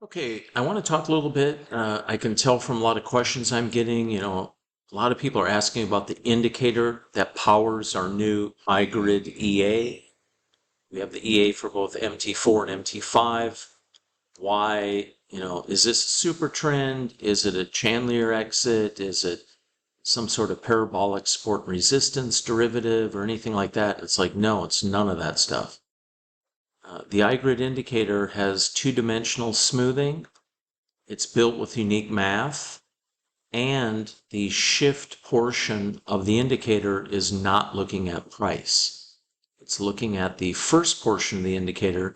Okay, I want to talk a little bit. I can tell from a lot of questions I'm getting, a lot of people are asking about the indicator that powers our new iGRID EA. We have the EA for both MT4 and MT5. Why, is this a super trend? Is it a Chandelier exit? Is it some sort of parabolic support and resistance derivative or anything like that? It's like, no, it's none of that stuff. The iGRID indicator has two-dimensional smoothing. It's built with unique math, and the shift portion of the indicator is not looking at price. It's looking at the first portion of the indicator,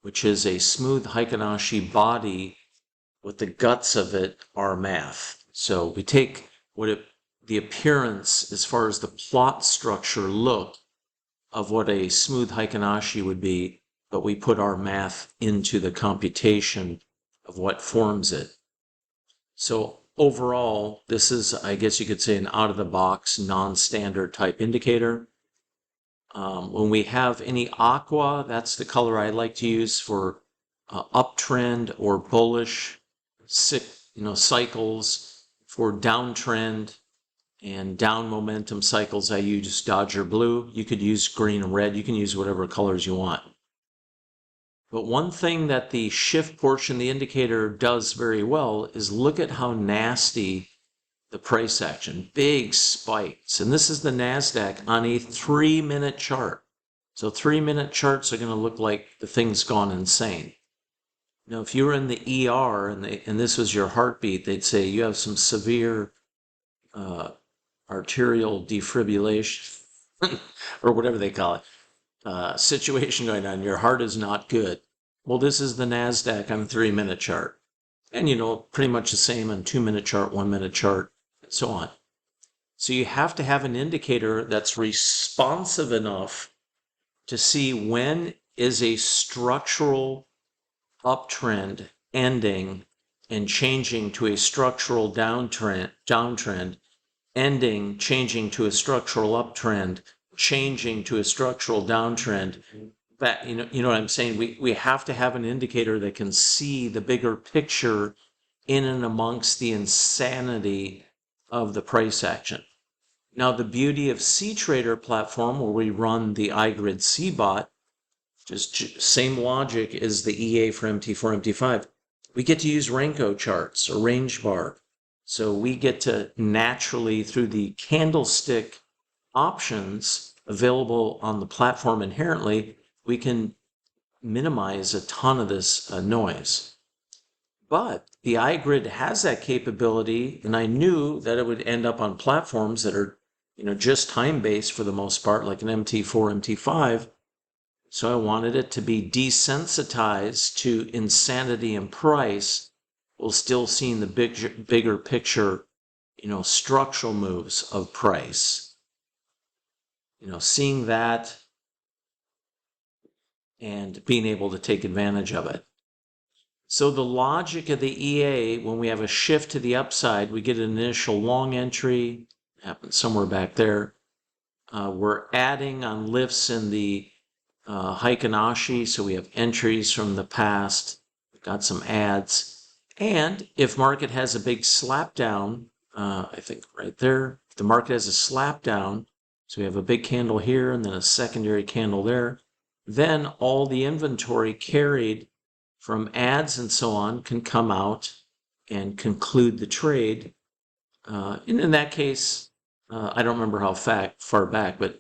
which is a smooth Heikin-Ashi body with the guts of it are math. So we take the appearance as far as the plot structure look of what a smooth Heikin-Ashi would be, but we put our math into the computation of what forms it. So overall, this is, I guess you could say, an out-of-the-box, non-standard type indicator. When we have any aqua, that's the color I like to use for uptrend or bullish cycles. For downtrend and down momentum cycles, I use Dodger blue. You could use green and red. You can use whatever colors you want. But one thing that the shift portion of the indicator does very well is look at how nasty the price action, big spikes. And this is the NASDAQ on a 3-minute chart. So 3-minute charts are going to look like the thing's gone insane. Now, if you were in the ER and this was your heartbeat, they'd say you have some severe arterial defibrillation or whatever they call it, situation going on. Your heart is not good. Well, this is the NASDAQ on a 3-minute chart. And pretty much the same on 2-minute chart, 1-minute chart, and so on. So you have to have an indicator that's responsive enough to see when is a structural uptrend ending and changing to a structural downtrend, ending, changing to a structural uptrend, changing to a structural downtrend. That you know what I'm saying? We have to have an indicator that can see the bigger picture in and amongst the insanity of the price action. Now, the beauty of CTrader platform, where we run the iGRID CBOT, just same logic as the EA for MT4, MT5, we get to use Renko charts or range bar. So we get to naturally, through the candlestick options available on the platform inherently, we can minimize a ton of this noise. But the iGRID has that capability, and I knew that it would end up on platforms that are, just time-based for the most part, like an MT4, MT5. So I wanted it to be desensitized to insanity and price, while still seeing the bigger picture, structural moves of price. Seeing that and being able to take advantage of it. So the logic of the EA, when we have a shift to the upside, we get an initial long entry, happens somewhere back there. We're adding on lifts in the Heikin-Ashi, so we have entries from the past, we've got some adds. And if market has a big slap down, I think right there, if the market has a slap down, so we have a big candle here and then a secondary candle there, then all the inventory carried from ads and so on can come out and conclude the trade. And in that case, I don't remember how far back, but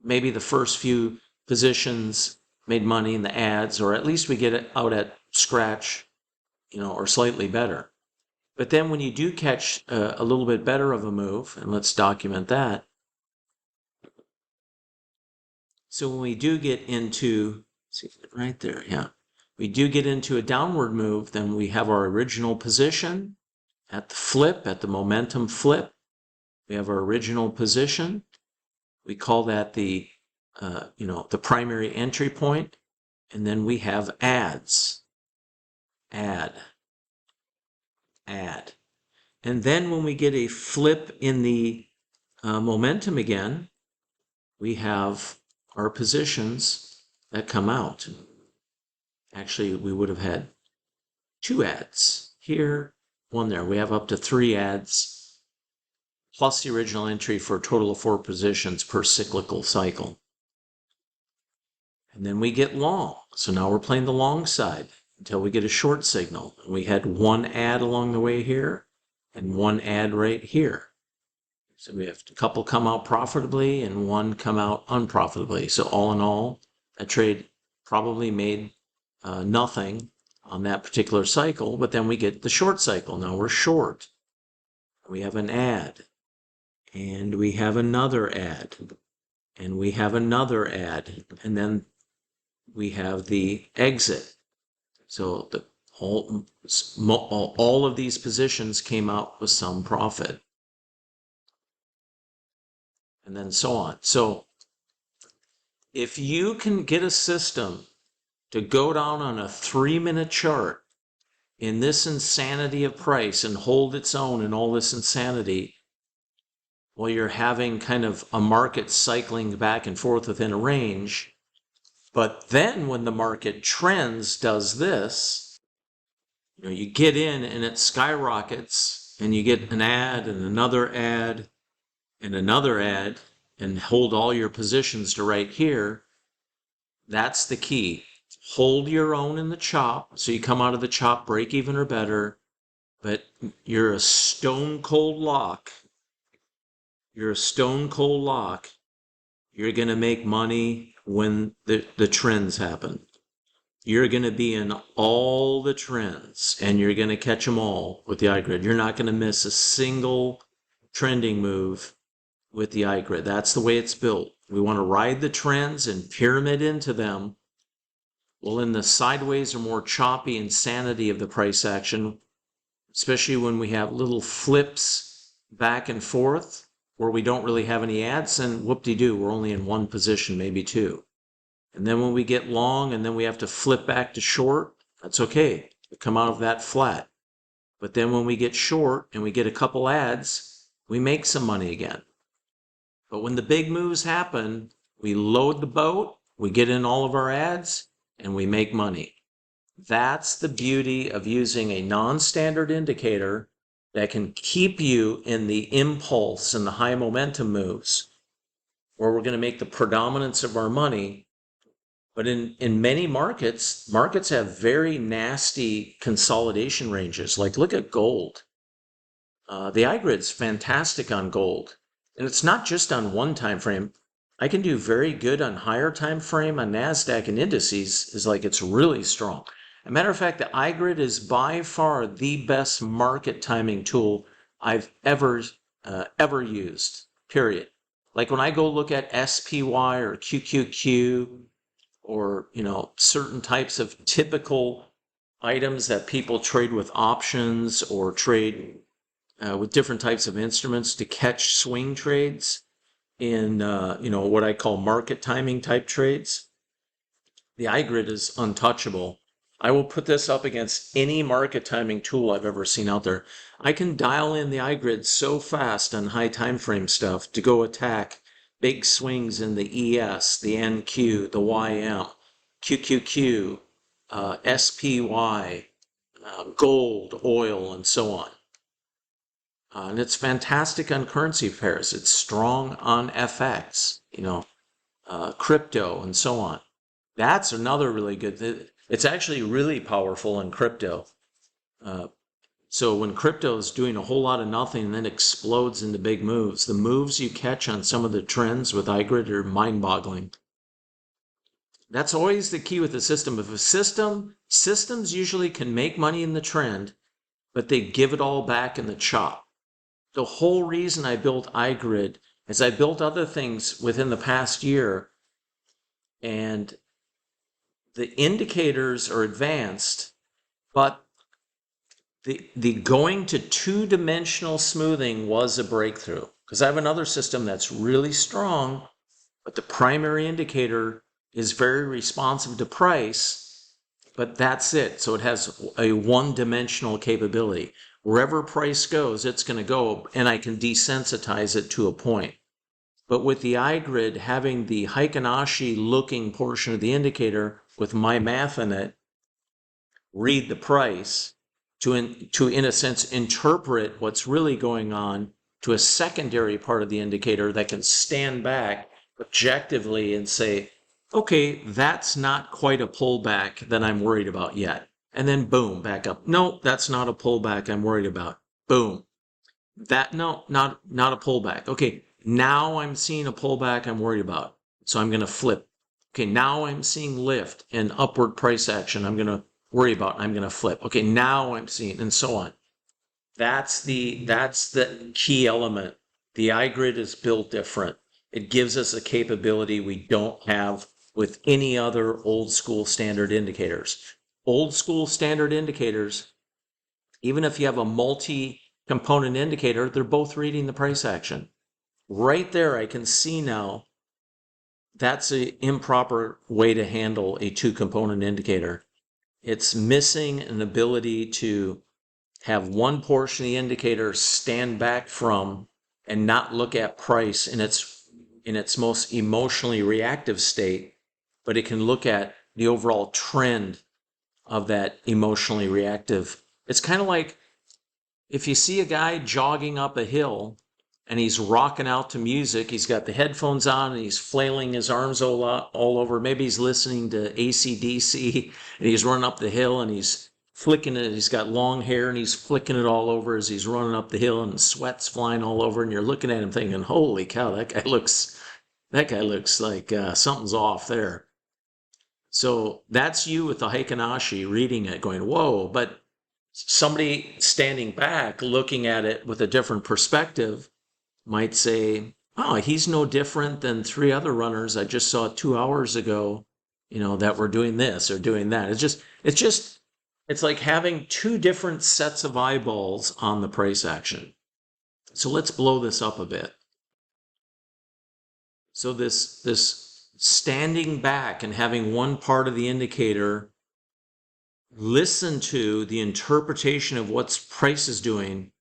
maybe the first few positions made money in the ads, or at least we get it out at scratch, or slightly better. But then when you do catch a little bit better of a move, and let's document that. So when we do get into, see right there, yeah, we do get into a downward move, then we have our original position at the flip, at the momentum flip. We have our original position. We call that the primary entry point. And then we have ads. Add. And then when we get a flip in the momentum again, we have our positions that come out. Actually, we would have had 2 ads here, 1 there. We have up to 3 ads plus the original entry for a total of 4 positions per cyclical cycle. And then we get long. So now we're playing the long side until we get a short signal. We had 1 ad along the way here and 1 ad right here. So we have a couple come out profitably and 1 come out unprofitably. So all in all, that trade probably made nothing on that particular cycle, but then we get the short cycle. Now we're short. We have an ad, and we have another ad, and we have another ad, and then we have the exit. So all of these positions came out with some profit. And then so on. So if you can get a system to go down on a 3-minute chart in this insanity of price and hold its own in all this insanity while you're having kind of a market cycling back and forth within a range, but then when the market trends does this, you get in and it skyrockets and you get an ad and another ad and another ad and hold all your positions to right here. That's the key. Hold your own in the chop, so you come out of the chop break even or better, but you're a stone cold lock. You're a stone cold lock. You're going to make money when the trends happen. You're going to be in all the trends, and you're going to catch them all with the iGRID. You're not going to miss a single trending move with the iGRID. That's the way it's built. We want to ride the trends and pyramid into them. Well, in the sideways or more choppy insanity of the price action, especially when we have little flips back and forth where we don't really have any ads, and whoop-de-doo, we're only in 1 position, maybe 2. And then when we get long and then we have to flip back to short, that's okay. We come out of that flat. But then when we get short and we get a couple ads, we make some money again. But when the big moves happen, we load the boat, we get in all of our ads, and we make money. That's the beauty of using a non-standard indicator that can keep you in the impulse and the high momentum moves, where we're going to make the predominance of our money. But in many markets have very nasty consolidation ranges. Like look at gold. The iGRID's fantastic on gold. And it's not just on one time frame. I can do very good on higher time frame on NASDAQ and indices. Is like it's really strong. As a matter of fact, the iGRID is by far the best market timing tool I've ever used, period. Like when I go look at SPY or QQQ or certain types of typical items that people trade with options or trade with different types of instruments to catch swing trades in what I call market timing type trades, the iGRID is untouchable. I will put this up against any market timing tool I've ever seen out there. I can dial in the iGRID so fast on high time frame stuff to go attack big swings in the ES, the NQ, the YM, QQQ, SPY, gold, oil, and so on. And it's fantastic on currency pairs. It's strong on FX, crypto, and so on. That's another really good. It's actually really powerful in crypto. So when crypto is doing a whole lot of nothing and then explodes into big moves, the moves you catch on some of the trends with iGRID are mind-boggling. That's always the key with the system. If a systems usually can make money in the trend, but they give it all back in the chop. The whole reason I built iGRID is I built other things within the past year, and the indicators are advanced, but the going to 2-dimensional smoothing was a breakthrough. Because I have another system that's really strong, but the primary indicator is very responsive to price, but that's it. So it has a 1-dimensional capability. Wherever price goes, it's going to go, and I can desensitize it to a point. But with the iGRID having the Heikin-Ashi looking portion of the indicator with my math in it, read the price, to in a sense interpret what's really going on, to a secondary part of the indicator that can stand back objectively and say, okay, that's not quite a pullback that I'm worried about yet. And then boom, back up. No, that's not a pullback I'm worried about. Boom. That, no, not a pullback. Okay, now I'm seeing a pullback I'm worried about. So I'm going to flip. Okay, now I'm seeing lift and upward price action I'm going to worry about. I'm going to flip. Okay, now I'm seeing, and so on. That's the key element. The iGRID is built different. It gives us a capability we don't have with any other old school standard indicators. Old school standard indicators, even if you have a multi-component indicator, they're both reading the price action. Right there, I can see now that's an improper way to handle a two-component indicator. It's missing an ability to have one portion of the indicator stand back from and not look at price in its most emotionally reactive state, but it can look at the overall trend of that emotionally reactive. It's kind of like if you see a guy jogging up a hill and he's rocking out to music, he's got the headphones on and he's flailing his arms all over. Maybe he's listening to AC/DC and he's running up the hill and he's flicking it. He's got long hair and he's flicking it all over as he's running up the hill and sweat's flying all over. And you're looking at him thinking, holy cow, that guy looks like something's off there. So that's you with the Heikinashi reading it going, whoa, but somebody standing back looking at it with a different perspective might say, oh, he's no different than three other runners I just saw 2 hours ago, that were doing this or doing that. It's like having two different sets of eyeballs on the price action. So let's blow this up a bit. So this standing back and having one part of the indicator listen to the interpretation of what price is doing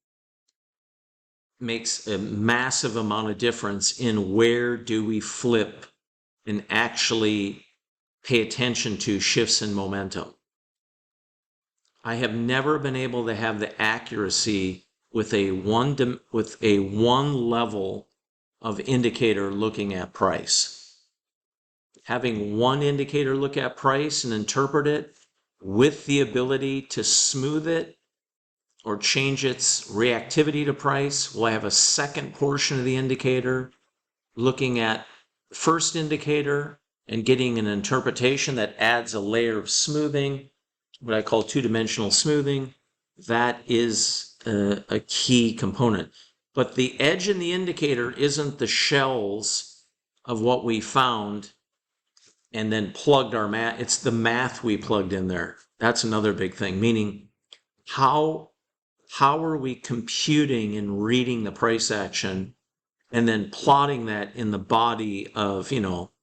makes a massive amount of difference in where do we flip and actually pay attention to shifts in momentum. I have never been able to have the accuracy with a one level of indicator looking at price. Having one indicator look at price and interpret it with the ability to smooth it or change its reactivity to price. We'll have a second portion of the indicator looking at the first indicator and getting an interpretation that adds a layer of smoothing, what I call two-dimensional smoothing. That is a key component. But the edge in the indicator isn't the shells of what we found and then plugged our math. It's the math we plugged in there. That's another big thing, meaning how are we computing and reading the price action and then plotting that in the body of,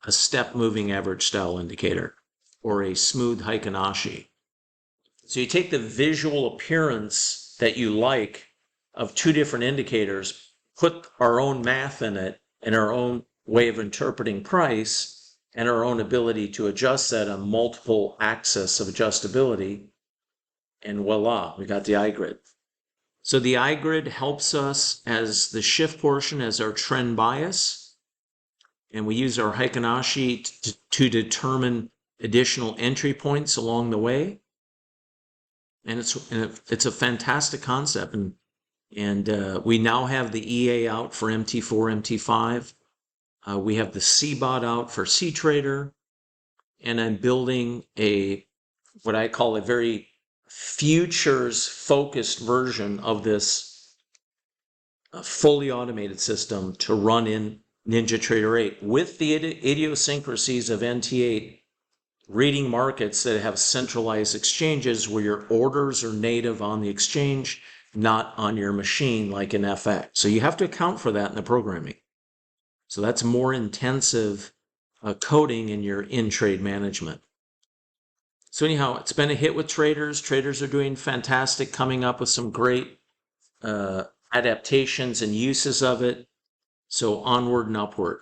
a step moving average style indicator or a smooth Heikinashi. So you take the visual appearance that you like of two different indicators, put our own math in it and our own way of interpreting price and our own ability to adjust that on multiple axes of adjustability, and voila, we got the iGRID. So the iGRID helps us as the shift portion as our trend bias, and we use our Heikinashi to determine additional entry points along the way. And it's a fantastic concept, and we now have the EA out for MT4, MT5. We have the CBOT out for CTrader, and I'm building what I call a very futures-focused version of this fully automated system to run in NinjaTrader 8 with the idiosyncrasies of NT8, reading markets that have centralized exchanges where your orders are native on the exchange, not on your machine like in FX. So you have to account for that in the programming. So that's more intensive coding in your in-trade management. So anyhow, it's been a hit with traders. Traders are doing fantastic, coming up with some great adaptations and uses of it. So onward and upward.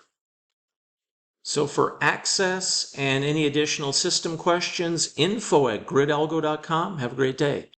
So for access and any additional system questions, info@gridalgo.com. Have a great day.